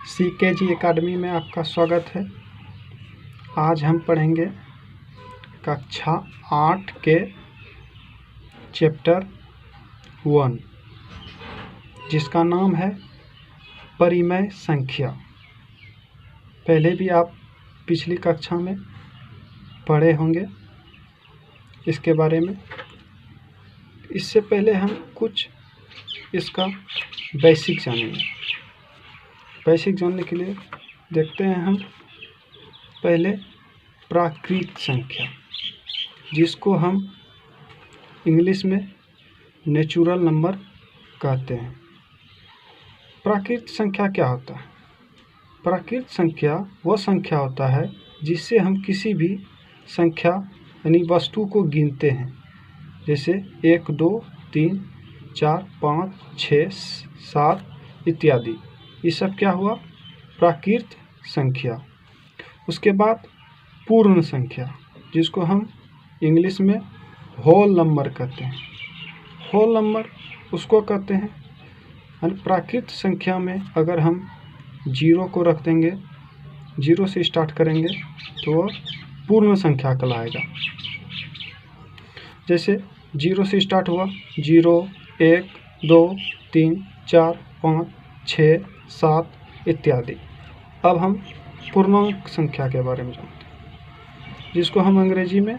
CKG academy में आपका स्वागत है। आज हम पढ़ेंगे कक्षा 8 के चैप्टर 1 जिसका नाम है परिमेय संख्या। पहले भी आप पिछली कक्षा में पढ़े होंगे इसके बारे में। इससे पहले हम कुछ इसका बेसिक जानेंगे। बेसिक जानने के लिए देखते हैं हम पहले प्राकृत संख्या, जिसको हम इंग्लिश में नेचुरल नंबर कहते हैं। प्राकृत संख्या क्या होता है? प्राकृत संख्या वह संख्या होता है जिससे हम किसी भी संख्या यानी वस्तु को गिनते हैं, जैसे 1, 2, 3, 4, 5, 6, 7 इत्यादि। ये सब क्या हुआ? प्राकृत संख्या। उसके बाद पूर्ण संख्या, जिसको हम इंग्लिश में होल नंबर कहते हैं। होल नंबर उसको कहते हैं। प्राकृत संख्या में अगर हम 0 को रख देंगे, 0 से स्टार्ट करेंगे तो वह पूर्ण संख्या कहलाएगा। जैसे 0 से स्टार्ट हुआ, 0, 1, 2, 3, 4, 5, 6, 7 इत्यादि। अब हम पूर्णांक संख्या के बारे में जानते हैं, जिसको हम अंग्रेजी में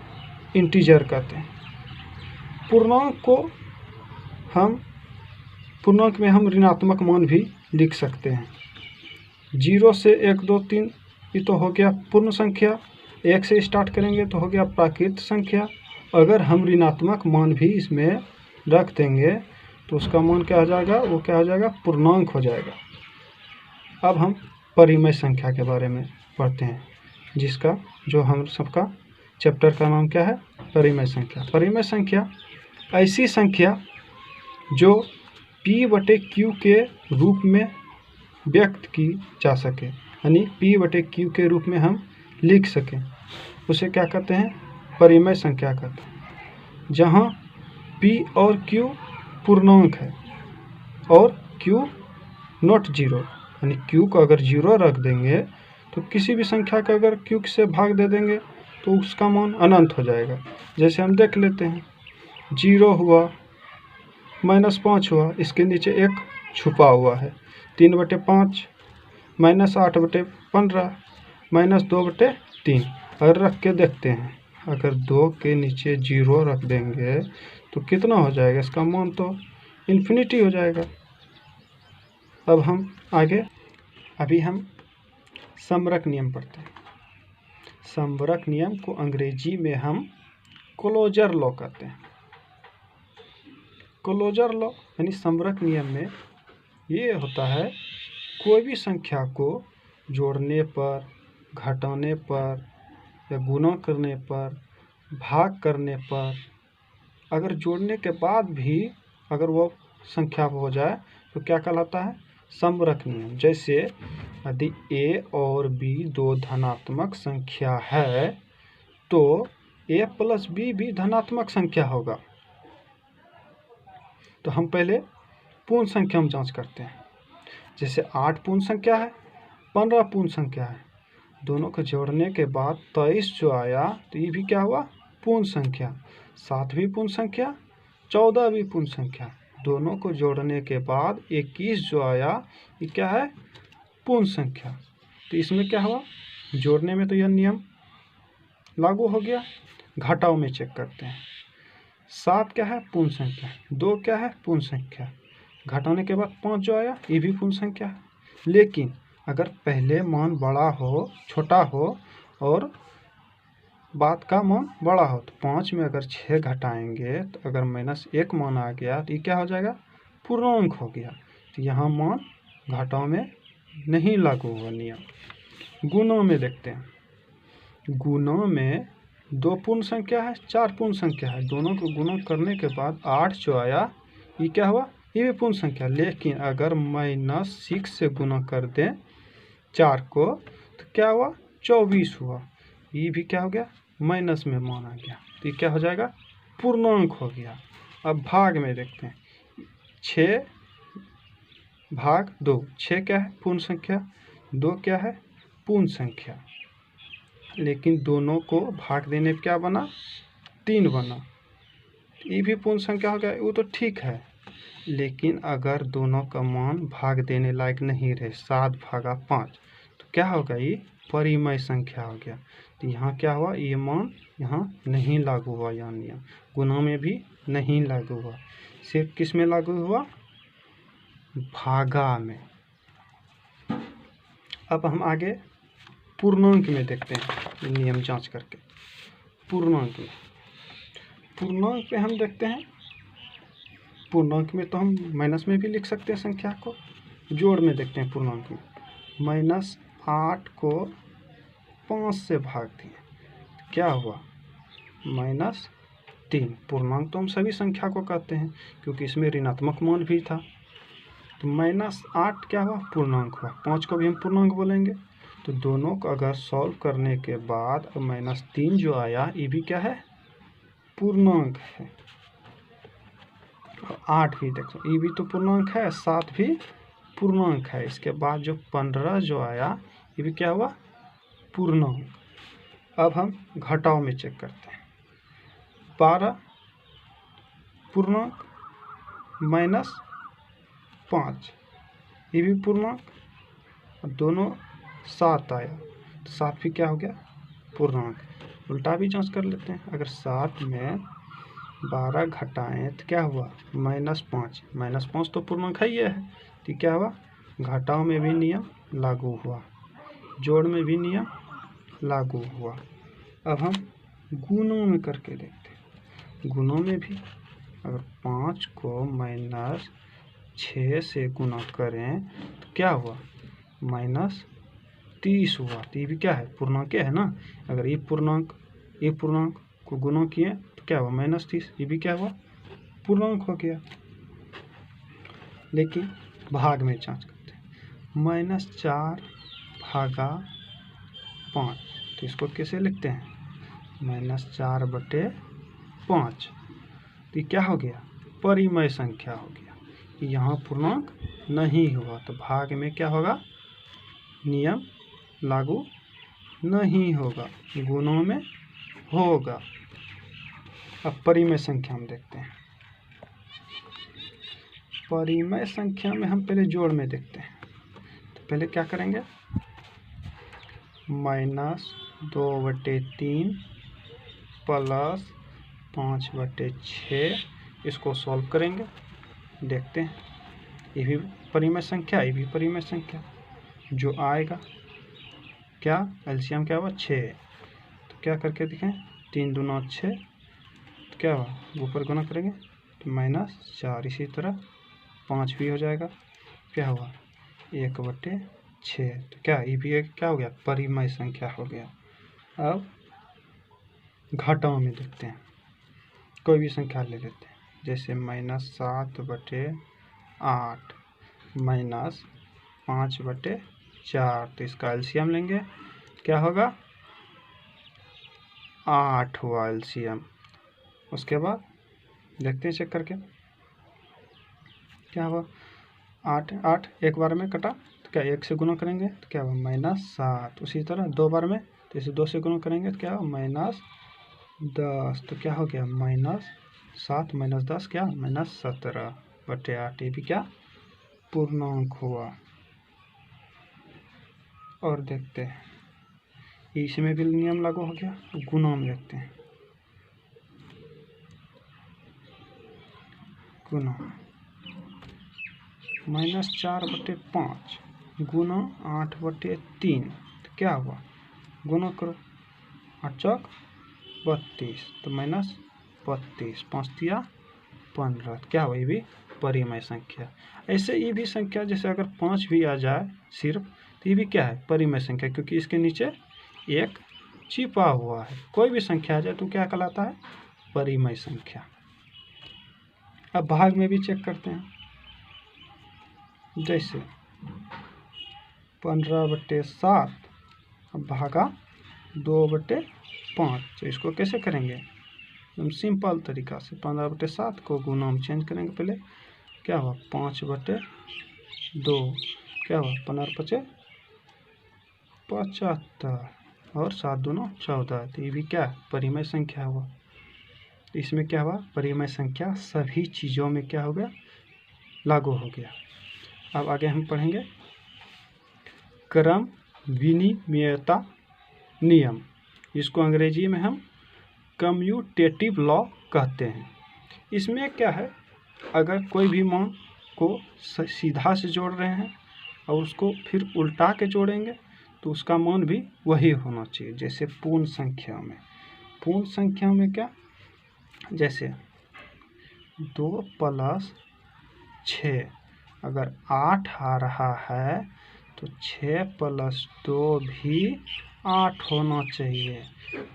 इंटीजर कहते हैं। पूर्णांक में हम ऋणात्मक मान भी लिख सकते हैं। 0 से 1, 2, 3 ये तो हो गया पूर्ण संख्या। 1 से स्टार्ट करेंगे तो हो गया प्राकृत संख्या। अगर हम ऋणात्मक मान भी इसमें रख देंगे तो उसका मान क्या हो जाएगा? वो क्या हो जाएगा? पूर्णांक हो जाएगा। अब हम परिमेय संख्या के बारे में पढ़ते हैं, जो हम सबका चैप्टर का नाम क्या है? परिमेय संख्या। परिमेय संख्या ऐसी संख्या जो P/Q के रूप में व्यक्त की जा सके, यानी P/Q के रूप में हम लिख सकें, उसे क्या कहते हैं? परिमेय संख्या कहते हैं। जहाँ P और Q पूर्णांक है और Q नॉट 0, यानी Q को अगर 0 रख देंगे तो किसी भी संख्या का अगर Q से भाग दे देंगे तो उसका मान अनंत हो जाएगा। जैसे हम देख लेते हैं, 0 हुआ, -5 हुआ, इसके नीचे 1 छुपा हुआ है, 3/5, -8/15, -2/3। अगर रख के देखते हैं, अगर 2 के नीचे 0 रख देंगे तो कितना हो जाएगा? इसका मान तो इन्फिनिटी हो जाएगा। अब हम आगे अभी हम समरक नियम पढ़ते हैं। समरक नियम को अंग्रेजी में हम क्लोजर लॉ कहते हैं। क्लोजर लॉ यानी समरक नियम में ये होता है, कोई भी संख्या को जोड़ने पर, घटाने पर या गुणा करने पर, भाग करने पर, अगर जोड़ने के बाद भी अगर वो संख्या हो जाए तो क्या कहलाता है? समरक नियम। जैसे यदि A और B दो धनात्मक संख्या है तो A + B भी धनात्मक संख्या होगा। तो हम पहले पूर्ण संख्या में जांच करते हैं। जैसे 8 पूर्ण संख्या है, 15 पूर्ण संख्या है। दोनों को जोड़ने के बाद 23 जो आया तो ये भी क्या हुआ? पूर्ण संख्या। 7 भी पूर्ण संख्या, 14 भी पूर्ण संख्या। दोनों को जोड़ने के बाद 21 जो आया ये क्या है? पूर्ण संख्या। तो इसमें क्या हुआ? जोड़ने में तो यह नियम लागू हो गया। घटाव में चेक करते हैं। 7 क्या है? पूर्ण संख्या। 2 क्या है? पूर्ण संख्या। घटाने के बाद 5 जो आया ये भी पूर्ण संख्या है। लेकिन अगर पहले मान बड़ा हो, छोटा हो और बाद का मान बड़ा हो, तो 5 में अगर 6 घटाएंगे तो अगर -1 मान आ गया तो ये क्या हो जाएगा? पूर्णांक हो गया। तो यहाँ मान घटाव में नहीं लागू हुआ नियम। गुणों में देखते हैं। गुणों में 2 पूर्ण संख्या है, 4 पूर्ण संख्या है। दोनों को गुणा करने के बाद 8 जो आया ये क्या हुआ? ये भी पूर्ण संख्या। लेकिन अगर -6 से गुणा कर दें 4 को तो क्या हुआ? 24 हुआ। ये भी क्या हो गया? माइनस में मान आ गया। तो ये क्या हो जाएगा? पूर्णांक हो गया। अब भाग में देखते हैं। 6/2, 6 क्या है? पूर्ण संख्या। 2 क्या है? पूर्ण संख्या। लेकिन दोनों को भाग देने पे क्या बना? 3 बना। ये भी पूर्ण संख्या हो गया, वो तो ठीक है। लेकिन अगर दोनों का मान भाग देने लायक नहीं रहे, 7/5, तो क्या होगा? ये परिमेय संख्या हो गया। तो यहाँ क्या हुआ? ये मान यहाँ नहीं लागू हुआ, यह नियम गुणा में भी नहीं लागू हुआ, सिर्फ किस में लागू हुआ? भागा में। अब हम आगे पूर्णांक में देखते हैं नियम जांच करके। पूर्णांक में हम देखते हैं, पूर्णांक में तो हम माइनस में भी लिख सकते हैं संख्या को। जोड़ में देखते हैं पूर्णांक में, -8 को 5 से भाग दिए, क्या हुआ? -3। पूर्णांक तो हम सभी संख्या को कहते हैं क्योंकि इसमें ऋणात्मक मान भी था। तो -8 क्या हुआ? पूर्णांक हुआ। 5 को भी हम पूर्णांक बोलेंगे। तो दोनों को अगर सॉल्व करने के बाद -3 जो आया, ये भी क्या है? पूर्णांक है। 8 भी देखो, ये भी तो पूर्णांक है, 7 भी पूर्णांक है। इसके बाद जो 15 जो आया, ये भी क्या हुआ? पूर्णांक। अब हम घटाव में चेक करते हैं। 12 पूर्णांक -5, ये भी पूर्णांक, और दोनों 7 आया, तो 7 भी क्या हो गया? पूर्णांक। उल्टा भी जांच कर लेते हैं। अगर 7 में 12 घटाएं तो क्या हुआ? -5। -5 तो पूर्णांक है, ये है। तो क्या हुआ? घटाव में भी नियम लागू हुआ, जोड़ में भी नियम लागू हुआ। अब हम गुणों में करके देखते हैं। गुणों में भी अगर 5 को -6 से गुणा करें तो क्या हुआ? -30 हुआ। तो ये भी क्या है? पूर्णांक है ना। अगर ये पूर्णांक को गुणा किए तो क्या हुआ? -30। ये भी क्या हुआ? पूर्णांक हो गया। लेकिन भाग में जांच करते हैं। -4/5, तो इसको कैसे लिखते हैं? -4/5। तो ये क्या हो गया? परिमेय संख्या हो गया। यहाँ पूर्णांक नहीं हुआ, तो भाग में क्या होगा? नियम लागू नहीं होगा, गुणों में होगा। अब परिमेय संख्या हम देखते हैं। परिमेय संख्या में हम पहले जोड़ में देखते हैं। तो पहले क्या करेंगे? -2/3 + 5/6, इसको सॉल्व करेंगे, देखते हैं। ये भी परिमेय संख्या, ये भी परिमेय संख्या। जो आएगा क्या? एलसीएम क्या हुआ? 6। तो क्या करके दिखाएं? 3 दूना 6, तो क्या हुआ? ऊपर गुना करेंगे तो -4। इसी तरह 5 भी हो जाएगा। क्या हुआ? 1/6। तो क्या ये भी एक क्या हो गया? परिमेय संख्या हो गया। अब घटाव में देखते हैं। कोई भी संख्या ले लेते हैं, जैसे -7/8 -5/4। तो इसका एलसीएम लेंगे, क्या होगा? 8 हुआ एलसीएम। उसके बाद देखते हैं चेक करके, क्या हुआ? 8 एक बार में कटा, तो क्या 1 से गुना करेंगे तो क्या हुआ? -7। उसी तरह 2 बार में, तो इसे 2 से गुना करेंगे तो क्या हुआ? -10। तो क्या हो गया? -7 - 10 क्या? -17/8। ये भी क्या? पूर्णांक हुआ। और देखते हैं, इसमें भी नियम लागू हो गया। गुणा में देखते हैं। गुणा -4/5 गुना 8/3, तो क्या हुआ? गुना करो, 8 चौक 32, तो -32, 5 तिया 15। क्या हुआ? ये भी परिमेय संख्या। ऐसे ये भी संख्या, जैसे अगर 5 भी आ जाए सिर्फ, तो ये भी क्या है? परिमेय संख्या, क्योंकि इसके नीचे 1 छिपा हुआ है। कोई भी संख्या आ जाए तो क्या कहलाता है? परिमेय संख्या। अब भाग में भी चेक करते हैं। जैसे 15/7 भागा 2/5, तो इसको कैसे करेंगे? एकदम सिंपल तरीका से 15/7 को गुना में चेंज करेंगे। पहले क्या हुआ? 5/2, क्या हुआ? 15/5 75 और 7 दूना 14। तो ये भी क्या परिमेय संख्या हुआ। तो इसमें क्या हुआ, परिमेय संख्या सभी चीज़ों में क्या हो गया, लागू हो गया। अब आगे हम पढ़ेंगे क्रम विनिमयता नियम। इसको अंग्रेजी में हम कम्यूटेटिव लॉ कहते हैं। इसमें क्या है, अगर कोई भी मान को सीधा से जोड़ रहे हैं और उसको फिर उल्टा के जोड़ेंगे तो उसका मान भी वही होना चाहिए। जैसे पूर्ण संख्या में क्या, जैसे 2 + 6 अगर 8 आ रहा है तो 6 + 2 भी 8 होना चाहिए।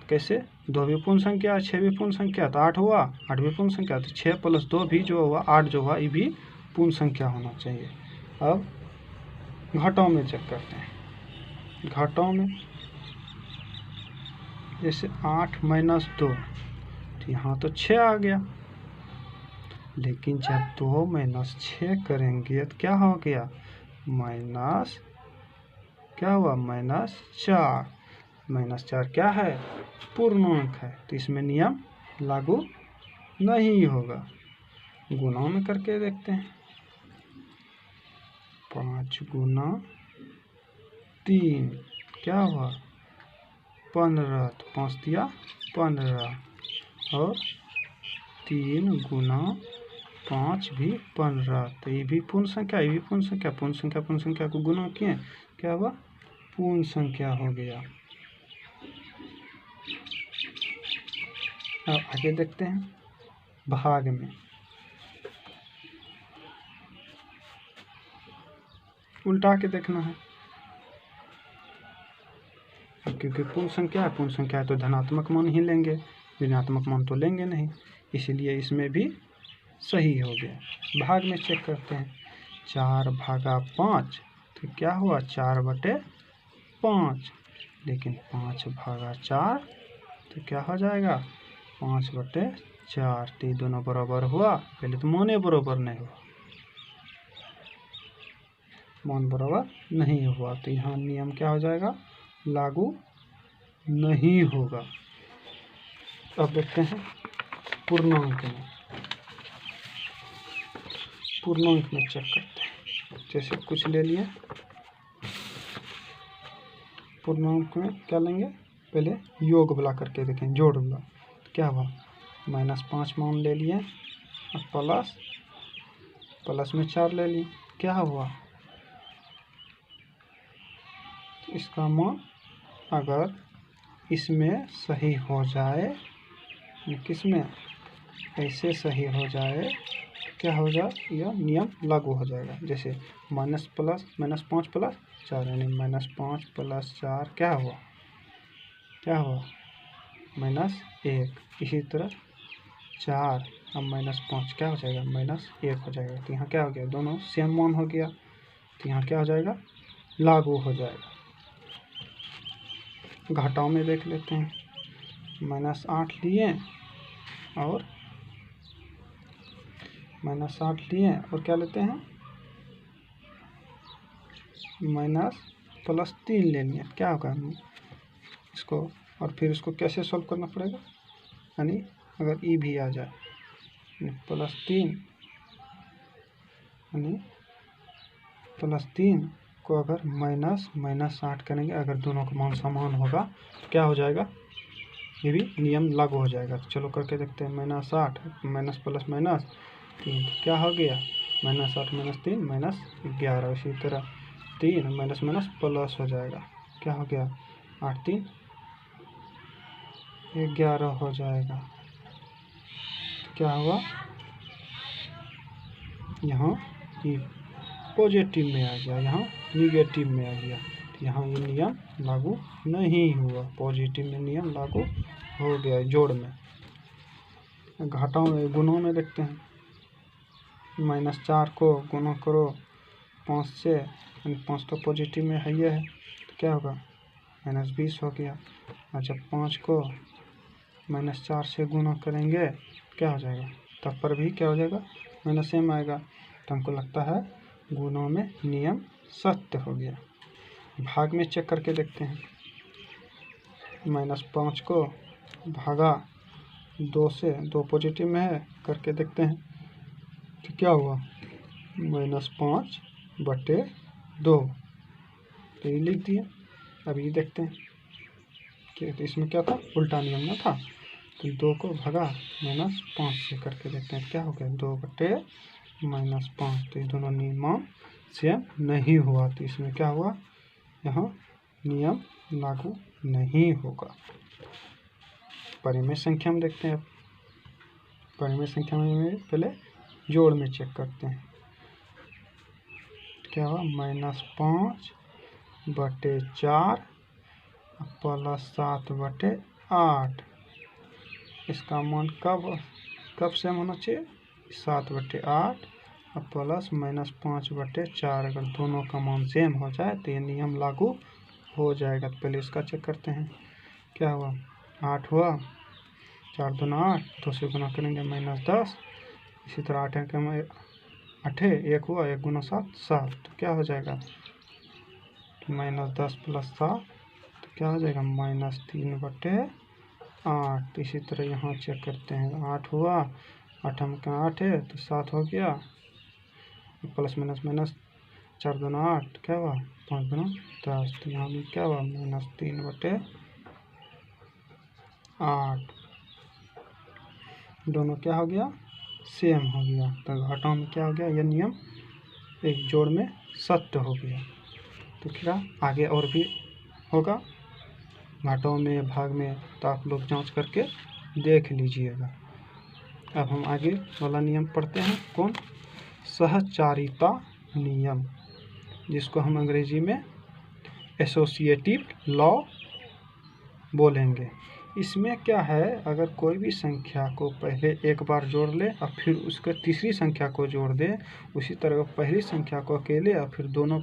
कैसे, 2 भी पूर्ण संख्या, 6 भी पूर्ण संख्या, तो 8 हुआ, 8 भी पूर्ण संख्या, तो 6 + 2 भी जो हुआ 8 जो हुआ, ये भी पूर्ण संख्या होना चाहिए। अब घटाओं में चेक करते हैं। घटाओं में जैसे 8 - 2, तो यहाँ तो 6 आ गया, लेकिन जब 2 - 6 करेंगे तो क्या हो गया, माइनस क्या हुआ, -4। -4 क्या है, पूर्णांक है, तो इसमें नियम लागू नहीं होगा। गुणा में करके देखते हैं। 5 × 3 क्या हुआ, 15, तो 5 दिया 15, और 3 × 5 भी 15, तो ये भी पूर्ण संख्या, ये भी पूर्ण संख्या को गुणा किए, क्या हुआ, पूर्ण संख्या हो गया। अब आगे देखते हैं भाग में। उल्टा के देखना है, क्योंकि पूर्ण संख्या है तो धनात्मक मान ही लेंगे, ऋणात्मक मान तो लेंगे नहीं, इसलिए इसमें भी सही हो गया। भाग में चेक करते हैं। 4/5, तो क्या हुआ, 4/5, लेकिन 5/4 तो क्या हो जाएगा, 5/4। तो ये दोनों बराबर हुआ, पहले तो माने बराबर नहीं हुआ, मान बराबर नहीं हुआ, तो यहाँ नियम क्या हो जाएगा, लागू नहीं होगा। अब देखते हैं पूर्णांक में चेक करते हैं। जैसे कुछ ले लिए, पूर्णांक में क्या लेंगे, पहले योग वाला करके देखें, जोड़ वाला। क्या हुआ, -5 मान ले लिए, और प्लस में 4 ले लिए, क्या हुआ, इसका मान अगर इसमें सही हो जाए, किसमें, ऐसे सही हो जाए, क्या होगा, यह नियम लागू हो जाएगा। जैसे -5 + 4 यानी -5 + 4 क्या हुआ, -1। इसी तरह 4 और -5 क्या हो जाएगा, -1 हो जाएगा। तो यहाँ क्या हो गया, दोनों सेम मान हो गया, तो यहाँ क्या हो जाएगा, लागू हो जाएगा। घटाओं में देख लेते हैं। -8 लिए और -8 लिए और क्या लेते हैं, -+3 ले लिया, क्या होगा इसको, और फिर इसको कैसे सॉल्व करना पड़ेगा, यानी अगर ई भी आ जाए, +3 यानी +3 को अगर -8 करेंगे, अगर दोनों का मान समान होगा तो क्या हो जाएगा, ये भी नियम लागू हो जाएगा। तो चलो करके देखते हैं। -8 माइनस प्लस माइनस 3 क्या हो गया, -8 - 3 -11। इसी तरह 3 माइनस माइनस प्लस हो जाएगा, क्या हो गया, 8 3 11 हो जाएगा। क्या हुआ, यहाँ पॉजिटिव में आ गया, यहाँ निगेटिव में आ गया, तो यहाँ ये नियम लागू नहीं हुआ। पॉजिटिव में नियम लागू हो गया जोड़ में। घटाओं में, गुणों में देखते हैं। -4 को गुणा करो 5 से, 5 तो पॉजिटिव में है, ये है, तो क्या होगा, -20 हो गया। और जब 5 को -4 से गुणा करेंगे क्या हो जाएगा, तब पर भी क्या हो जाएगा, -m आएगा। तो हमको लगता है गुणों में नियम सत्य हो गया। भाग में चेक करके देखते हैं। -5 को भागा 2 से, 2 पॉजिटिव में है, करके देखते हैं तो क्या हुआ, -5/2। तो ये लिख दिए। अब ये देखते हैं कि तो इसमें क्या था, उल्टा नियम ना था, तो 2 को भगा -5 से करके देखते हैं क्या हो गया, 2/-5। तो ये दोनों नियम सेम नहीं हुआ, तो इसमें क्या हुआ, यहाँ नियम लागू नहीं होगा। परिमेय संख्या में देखते हैं। अब परिमेय संख्या में पहले जोड़ में चेक करते हैं क्या हुआ, -5/4 +7/8। इसका मान कब सेम होना चाहिए, 7/8 प्लस -5/4। अगर दोनों का मान सेम हो जाए तो ये नियम लागू हो जाएगा। तो पहले इसका चेक करते हैं क्या हुआ, 8 हुआ, 4 दूना 8, 2 से गुना करेंगे -10। इसी तरह 8 8 1 हुआ, 1 गुना 7 7। तो क्या हो जाएगा, -10 + 7 तो क्या हो जाएगा, -3/8। इसी तरह यहाँ चेक करते हैं, 8 हुआ, 8 में 8 है तो 7 हो गया, प्लस माइनस 4 दूना 8, क्या हुआ, 5 दूना 10। तो यहाँ भी क्या हुआ, -3/8। दोनों क्या हो गया, सेम हो गया। तो घटाओ में क्या हो गया, यह नियम एक जोड़ में सत्य हो गया। तो क्या आगे और भी होगा घटाओ में, भाग में, तो आप लोग जांच करके देख लीजिएगा। अब हम आगे वाला नियम पढ़ते हैं, कौन, सहचारिता नियम, जिसको हम अंग्रेजी में एसोसिएटिव लॉ बोलेंगे। इसमें क्या है, अगर कोई भी संख्या को पहले एक बार जोड़ ले और फिर उसके तीसरी संख्या को जोड़ दे, उसी तरह पहली संख्या को अकेले और फिर दोनों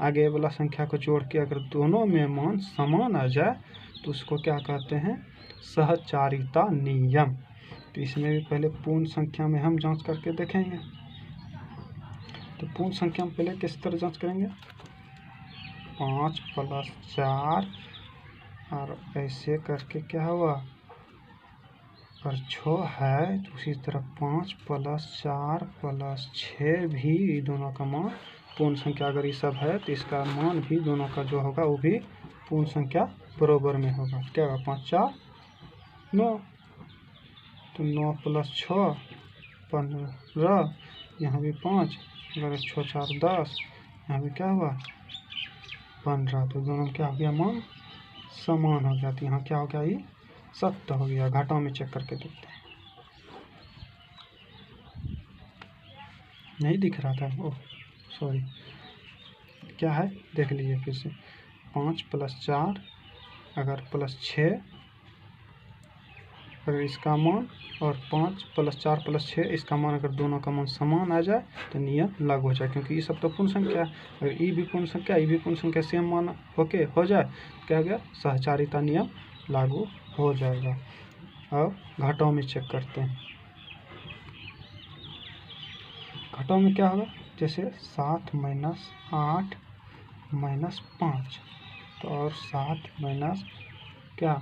आगे वाला संख्या को जोड़ के अगर दोनों में मान समान आ जाए तो उसको क्या कहते हैं, सहचारिता नियम। तो इसमें भी पहले पूर्ण संख्या में हम जांच करके देखेंगे। तो पूर्ण संख्या में पहले किस तरह जांच करेंगे, 5 + 4 और ऐसे करके क्या हुआ, पर 6 है तो उसी तरह 5 + 4 + 6 भी दोनों का मान पूर्ण संख्या। अगर ये सब है तो इसका मान भी दोनों का जो होगा वो भी पूर्ण संख्या बराबर में होगा। क्या होगा, 5 4 9, तो 9 + 6 15, यहाँ भी 5, अगर 6 4 10, यहाँ भी क्या हुआ 15। तो दोनों क्या हो गया, मान समान हो गया। तो यहाँ क्या हो गया, ये सत्य हो गया। घटाओ में चेक करके देखते हैं, नहीं दिख रहा था, ओह सॉरी, क्या है देख लीजिए फिर से। 5 + 4 अगर +6, अगर इसका मान, और 5 + 4 + 6 इसका मान, अगर दोनों का मान समान आ जाए तो नियम लागू हो जाए, क्योंकि ये सब तो पूर्ण संख्या है। अगर ये भी पूर्ण संख्या, ये भी पूर्ण संख्या, सेम मान होके हो जाए, क्या हो गया, सहचारिता नियम लागू हो जाएगा। अब घटाओ में चेक करते हैं। घटाओ में क्या होगा, जैसे 7 - 8 - 5, तो और 7 - क्या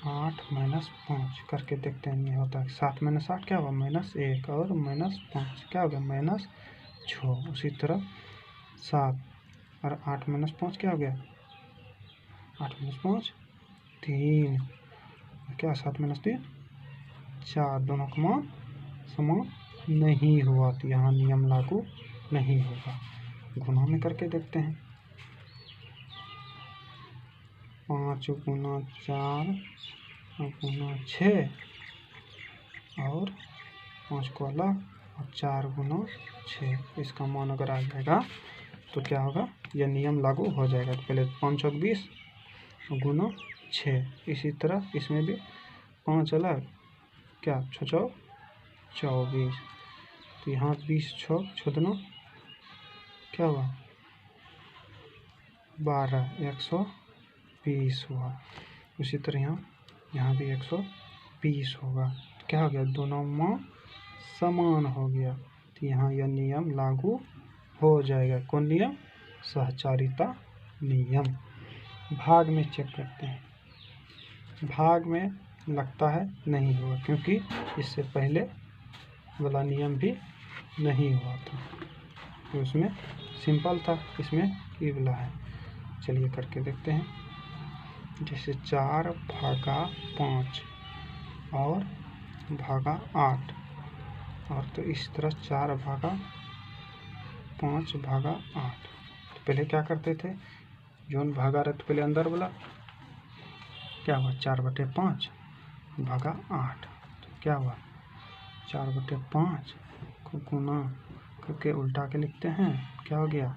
8 - 5 करके देखते हैं, नहीं होता है। 7 - 8 क्या होगा, -1, और -5 क्या हो गया, -6। उसी तरह 7 और 8 - 5 क्या हो गया, 8 - 5 3, क्या 7 - 3 4। दोनों का मान समान नहीं हुआ, तो यहाँ नियम लागू नहीं होगा। गुणा में करके देखते हैं, 5 × 4 × 6 और 5 को अलग और 4 × 6, इसका मान अगर आ जाएगा तो क्या होगा, यह नियम लागू हो जाएगा। तो पहले 5 × 20 × 6, इसी तरह इसमें भी 5 अलग, क्या 6 × 24, तो यहाँ 20 6 6 क्या हुआ 12, 120 हुआ। उसी तरह यहाँ भी 120 होगा। तो क्या हो गया, दोनों मान समान हो गया, तो यहाँ यह नियम लागू हो जाएगा। कौन नियम, सहचारिता नियम। भाग में चेक करते हैं, भाग में लगता है नहीं हुआ, क्योंकि इससे पहले वाला नियम भी नहीं हुआ था, तो उसमें सिंपल था, इसमें ई वाला है। चलिए करके देखते हैं। जैसे 4 भागा 5 और भागा 8, और तो इस तरह 4 भागा 5 भागा 8। तो पहले क्या करते थे, जोन भागा रहे तो पहले अंदर बोला क्या हुआ, 4/5 भागा 8, तो क्या हुआ 4/5 को गुना करके उल्टा के लिखते हैं, क्या हो गया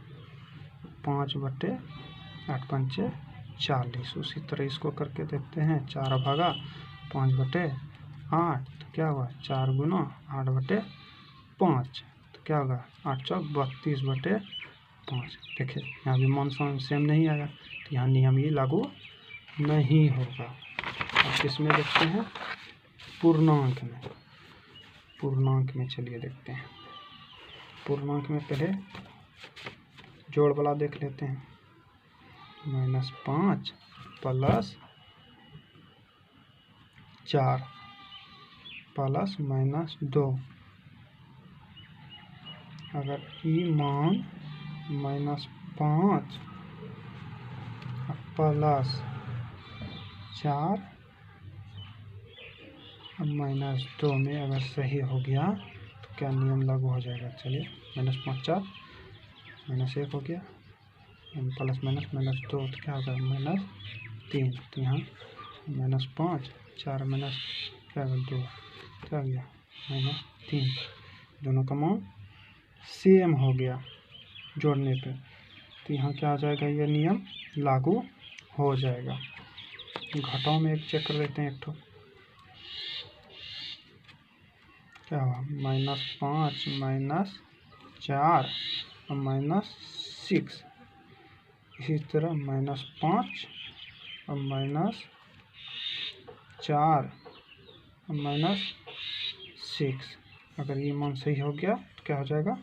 5/8 पंचे 40। उसी तरह इसको करके देखते हैं, 4 भागा 5/8, तो क्या हुआ 4 गुना 8/5, तो क्या होगा 8 चौक 32/5। देखिए यहाँ भी मान सेम नहीं आया, तो यहाँ नियम ये लागू नहीं होगा। अब किसमें देखते हैं, पूर्णांक में। पूर्णांक में चलिए देखते हैं। पूर्णांक में पहले जोड़ वाला देख लेते हैं। -5 + 4 + -2। अगर ई मान -5 + 4 -2 में अगर सही हो गया तो क्या नियम लागू हो जाएगा। चलिए -5 4 -1 हो गया, प्लस माइनस -2, तो क्या होगा -3। तो यहाँ -5 4 माइनस क्या होगा 2, क्या हो गया -3। दोनों का मान सेम हो गया जोड़ने पे, तो यहाँ क्या हो जाएगा, ये नियम लागू हो जाएगा। घटाव में एक चेक कर लेते हैं, एक ठो क्या हुआ -5 -4 और -6। इसी तरह -5 और -4 और -6। अगर ये मान सही हो गया तो क्या हो जाएगा,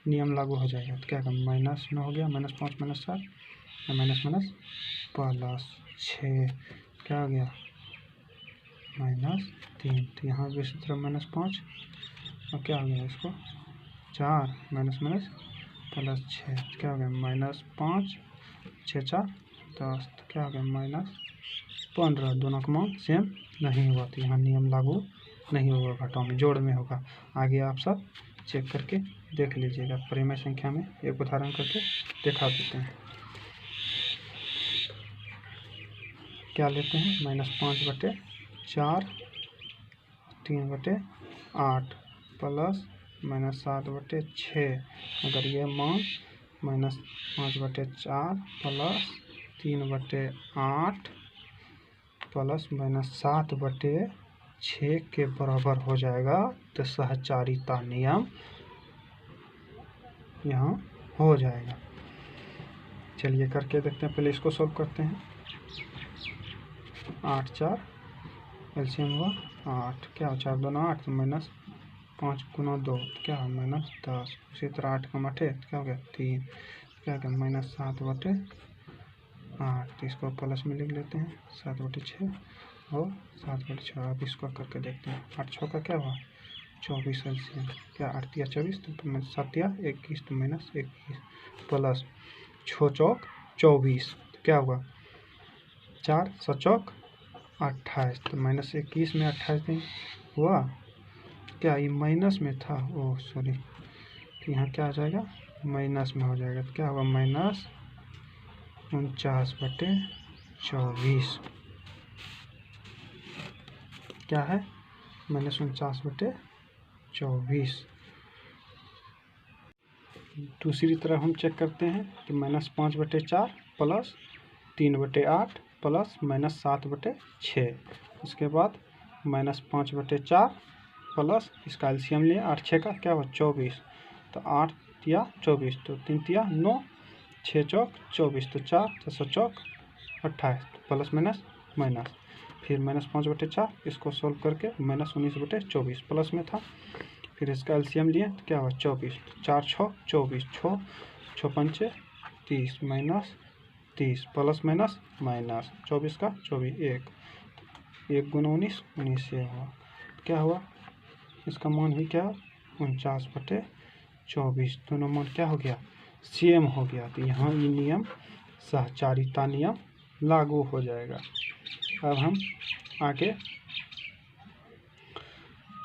नियम लागू हो जाएगा। तो क्या होगा माइनस में हो गया, -5 -4 माइनस +6, क्या हो गया -3। तो यहाँ भी इसी तरह -5 और क्या हो गया इसको 4 माइनस +6, क्या हो गया -5 6 4 10, तो क्या हो गया -15। दोनों का मान सेम नहीं हुआ, तो यहाँ नियम लागू नहीं होगा, घटाव में, जोड़ में होगा। आगे आप सब चेक करके देख लीजिएगा। परिमेय संख्या में एक उदाहरण करके दिखा देते हैं। क्या लेते हैं, -5/4 3/8 प्लस -7/6। अगर ये मान -5/4 प्लस 3/8 प्लस -7/6 के बराबर हो जाएगा, तो सहचारिता नियम यहाँ हो जाएगा। चलिए करके देखते हैं, पहले इसको सॉल्व करते हैं। 8 4 एलसीएम हुआ 8, क्या हो 4 2 8, तो -5 गुना 2, तो क्या हो -10। उसी तरह 8 का 8, क्या हो गया 3, क्या हो गया -7/8। तो इसको प्लस में लिख लेते हैं, 7/6 और 7/6। अब इसको करके देखते हैं। 8 6 का क्या हुआ 24 एलसीएम, क्या 8 3 24, तो 7 21, तो -21 प्लस 6 चौक 24, तो क्या हुआ 4 7 चौक 28, तो -21 में 28 नहीं हुआ, क्या ये माइनस में था, ओह सॉरी, तो यहाँ क्या आ जाएगा माइनस में हो जाएगा। तो क्या होगा -49/24, क्या है -49/24। दूसरी तरफ हम चेक करते हैं कि -5/4 प्लस 3/8 प्लस -7/6। उसके बाद -5/4 प्लस इसका एलसीएम लिया, 8 6 का क्या हुआ 24, तो 8 तिया 24, तो 3 तिया 9, 6 चौक 24, तो 4 7 चौक 28, प्लस माइनस माइनस, फिर -5/4, इसको सॉल्व करके -19/24 प्लस में था, फिर इसका एलसीएम लिए तो क्या हुआ 24, 4 6 24, 6 6 5 30 माइनस 30 प्लस माइनस माइनस 24 का 24 1 गुना 19 19 से हुआ क्या हुआ, इसका मान भी क्या 49/24 दोनों मान क्या हो गया सेम हो गया। तो यहाँ ये नियम सहचारिता नियम लागू हो जाएगा। अब हम आगे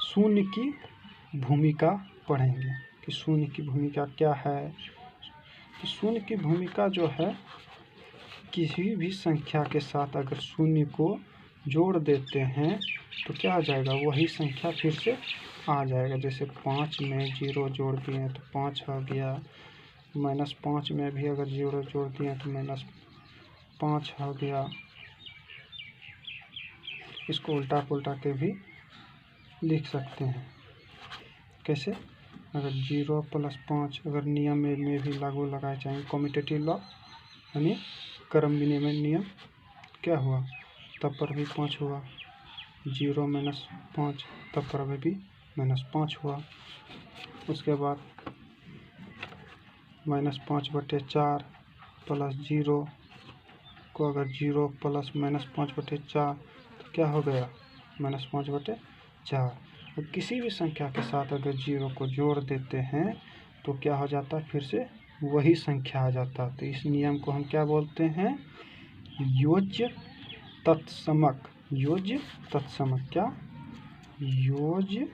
शून्य की भूमिका पढ़ेंगे कि शून्य की भूमिका क्या है। तो शून्य की भूमिका जो है, किसी भी संख्या के साथ अगर शून्य को जोड़ देते हैं तो क्या आ जाएगा, वही संख्या फिर से आ जाएगा। जैसे 5 में 0 जोड़ दिए तो 5 आ गया, -5 में भी अगर 0 जोड़ दिए तो -5 आ गया। इसको उल्टा पुल्टा के भी लिख सकते हैं। कैसे, अगर 0 + 5 अगर नियम में भी लागू लगाए जाएंगे, कम्यूटेटिव लॉ यानी क्रम विनिमय नियम, क्या हुआ तब पर भी 5 हुआ, 0 - 5 तब पर भी -5 हुआ। उसके बाद -5/4 + 0 को अगर 0 + -5/4 तो क्या हो गया -5/4। और किसी भी संख्या के साथ अगर 0 को जोड़ देते हैं तो क्या हो जाता है, फिर से वही संख्या आ जाता है। तो इस नियम को हम क्या बोलते हैं, योज्य तत्समक। योज्य तत्समक, क्या योज्य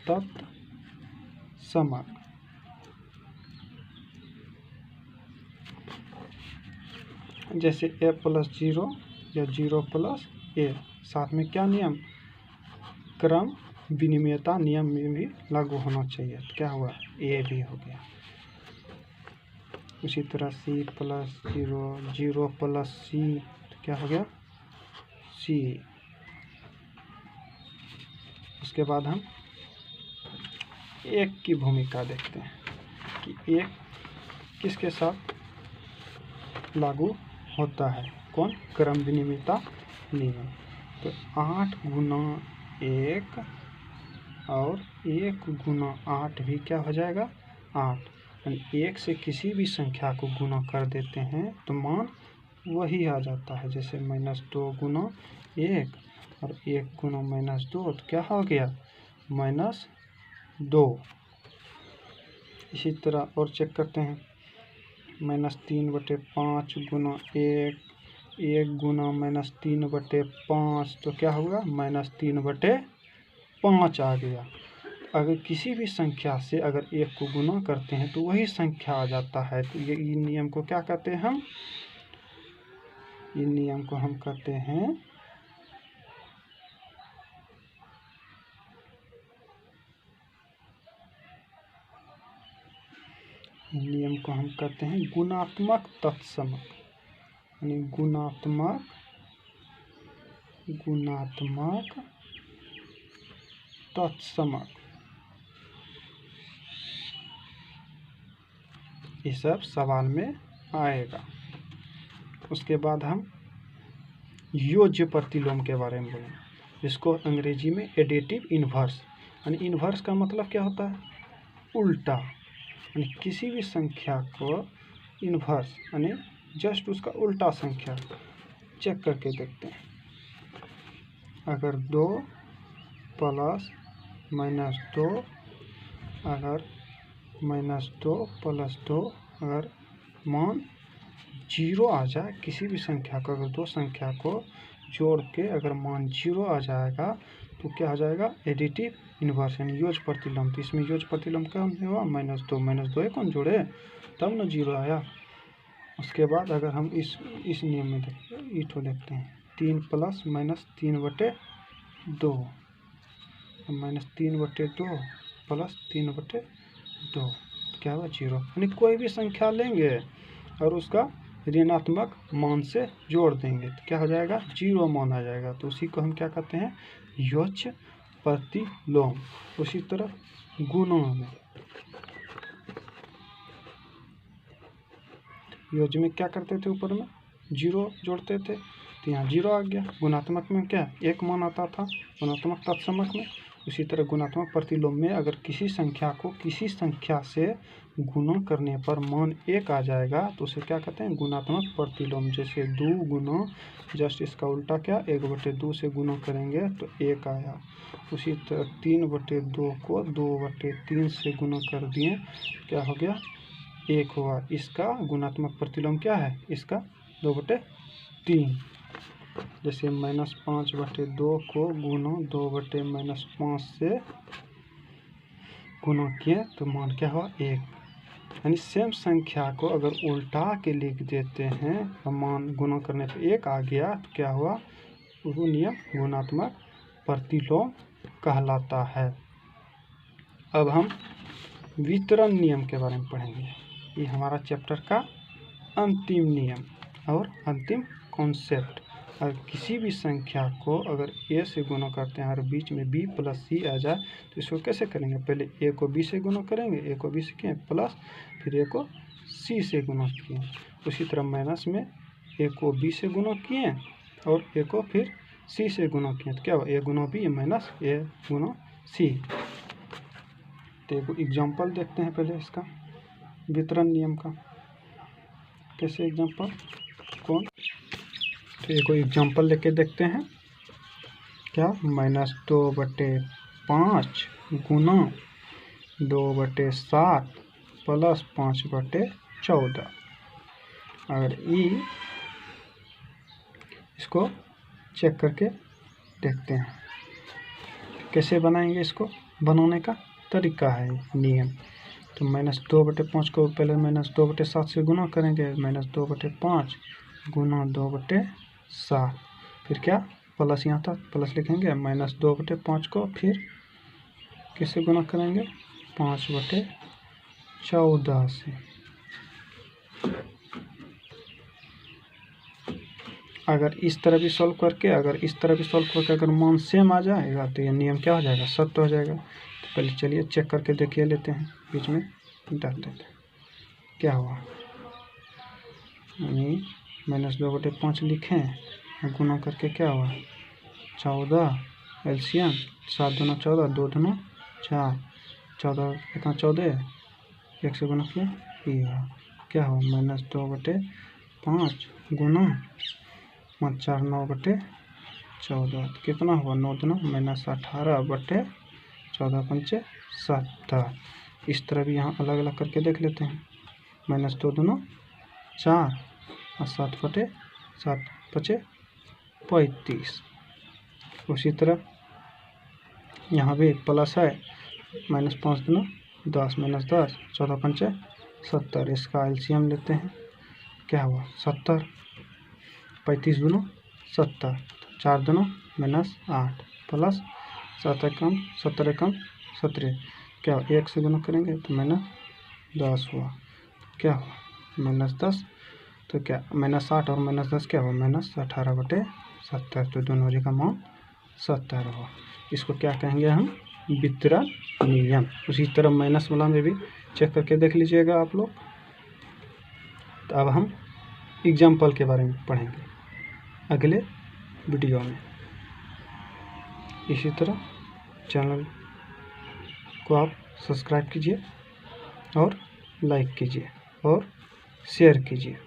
तत्समक। जैसे a + 0 या 0 + a, साथ में क्या नियम, क्रम विनिमयता नियम में भी लागू होना चाहिए। तो क्या हुआ, a भी हो गया। उसी तरह c + 0 0 + c तो क्या हो गया c। उसके बाद हम एक की भूमिका देखते हैं कि एक किसके साथ लागू होता है, कौन, क्रम विनिमयता नियम। तो 8 गुना 1 और 1 गुना 8 भी क्या हो जाएगा 8। यानी 1 से किसी भी संख्या को गुना कर देते हैं तो मान वही आ जाता है। जैसे -2 गुना 1 और 1 गुना -2 तो क्या हो गया -2। इसी तरह और चेक करते हैं, -3/5 गुना 1 1 गुना -3/5 तो क्या होगा -3/5 आ गया। अगर किसी भी संख्या से अगर 1 को गुना करते हैं तो वही संख्या आ जाता है। तो ये नियम को क्या कहते हैं हम, इन नियम को हम कहते हैं गुणात्मक तत्समक। यानी गुणात्मक तत्समक, ये सब सवाल में आएगा। उसके बाद हम योज्य प्रतिलोम के बारे में बोलेंगे, जिसको अंग्रेजी में एडिटिव इन्वर्स। यानी इन्वर्स का मतलब क्या होता है, उल्टा। यानी किसी भी संख्या को इन्वर्स यानी जस्ट उसका उल्टा संख्या चेक करके देखते हैं। अगर 2 + -2 अगर -2 + 2 अगर मान 0 आ जाए, किसी भी संख्या को अगर दो संख्या को जोड़ के अगर मान 0 आ जाएगा तो क्या हो जाएगा एडिटिव इन्वर्स यानी योज प्रतिलोम। तो इसमें योज प्रतिलोम क्या हुआ -2 कौन जोड़े तब न 0 आया। उसके बाद अगर हम इस नियम में देखते हैं 3 + -3/2 -3/2 + 3/2 क्या हुआ 0। यानी कोई भी संख्या लेंगे और उसका ऋणात्मक मान से जोड़ देंगे तो क्या हो जाएगा 0 मान आ जाएगा। तो उसी को हम क्या कहते हैं योज्य प्रतिलोम। उसी तरह गुणों में, योज्य में क्या करते थे, ऊपर में 0 जोड़ते थे तो यहाँ 0 आ गया। गुणात्मक में क्या 1 मान आता था, गुणात्मक तत्समक में उसी तरह गुणात्मक प्रतिलोम में अगर किसी संख्या को किसी संख्या से गुणा करने पर मान 1 आ जाएगा तो उसे क्या कहते हैं, गुणात्मक प्रतिलोम। जैसे 2 गुना, जस्ट इसका उल्टा क्या, 1/2 से गुणा करेंगे तो 1 आया। उसी तरह 3/2 को 2/3 से गुणा कर दिए, क्या हो गया, 1 हुआ। इसका गुणात्मक प्रतिलोम क्या है, इसका 2/3। जैसे -5/2 को गुना 2/-5 से गुना किए तो मान क्या हुआ, 1। यानी सेम संख्या को अगर उल्टा के लिख देते हैं और मान गुना करने पे 1 आ गया तो क्या हुआ, वो नियम गुणात्मक प्रतिलोम कहलाता है। अब हम वितरण नियम के बारे में पढ़ेंगे। ये हमारा चैप्टर का अंतिम नियम और अंतिम कॉन्सेप्ट। अगर किसी भी संख्या को अगर a से गुना करते हैं और बीच में b + c आ जाए तो इसको कैसे करेंगे, पहले a को b से गुना करेंगे, a को b से किए प्लस, फिर a को c से गुना किए। उसी तरह माइनस में a को b से गुना किए और a को फिर c से गुना किए तो क्या हुआ, a Guna b minus a Guna c। तो एक एग्जाम्पल देखते हैं पहले इसका वितरण नियम का। कैसे एग्जाम्पल, कौन, तो एक एग्जाम्पल लेके देखते हैं। क्या, -2/5 गुना 2/7 प्लस 5/14। अगर इसको चेक करके देखते हैं कैसे बनाएंगे। इसको बनाने का तरीका है नियम। तो -2/5 को पहले -2/7 से गुना करेंगे, -2/5 गुना 2/7, फिर क्या प्लस, यहाँ तक प्लस लिखेंगे, -2/5 को फिर किससे गुना करेंगे, 5/14 से। अगर इस तरह भी सॉल्व करके अगर मान सेम आ जाएगा तो ये नियम क्या हो जाएगा, सत्य हो जाएगा। तो पहले चलिए चेक करके देखिए लेते हैं, बीच में डाल देते हैं क्या हुआ। -2/5 लिखें, गुना करके क्या हुआ, 14, एलसीएम 7 दूना 14, 2 दूना 4, 14 1 14, 1 से गुना किया, ये हुआ। क्या हुआ, -2/5 गुना 5 4 9/14, कितना हुआ, 9 दूना -18/14 5 70। इस तरह भी यहाँ अलग अलग करके देख लेते हैं। -2 दूना 4 और 7/7 5 35। उसी तरह यहाँ भी प्लस है, -5 दूना 10 -10 14 5 70। इसका एलसीएम लेते हैं, क्या हुआ 70, 35 दूना 70, 4 दूना -8 प्लस 7 एकम 70 एकम 17, क्या 1 से गुना करेंगे तो -10 हुआ। क्या हुआ, -10, तो क्या -8 और -10 क्या हुआ, -18/70। तो दोनों का मान 70 हुआ। इसको क्या कहेंगे हम, वितरण नियम। उसी तरह माइनस वाला में भी चेक करके देख लीजिएगा आप लोग। तो अब हम एग्जाम्पल के बारे में पढ़ेंगे अगले वीडियो में। इसी तरह चैनल को आप सब्सक्राइब कीजिए और लाइक कीजिए और शेयर कीजिए।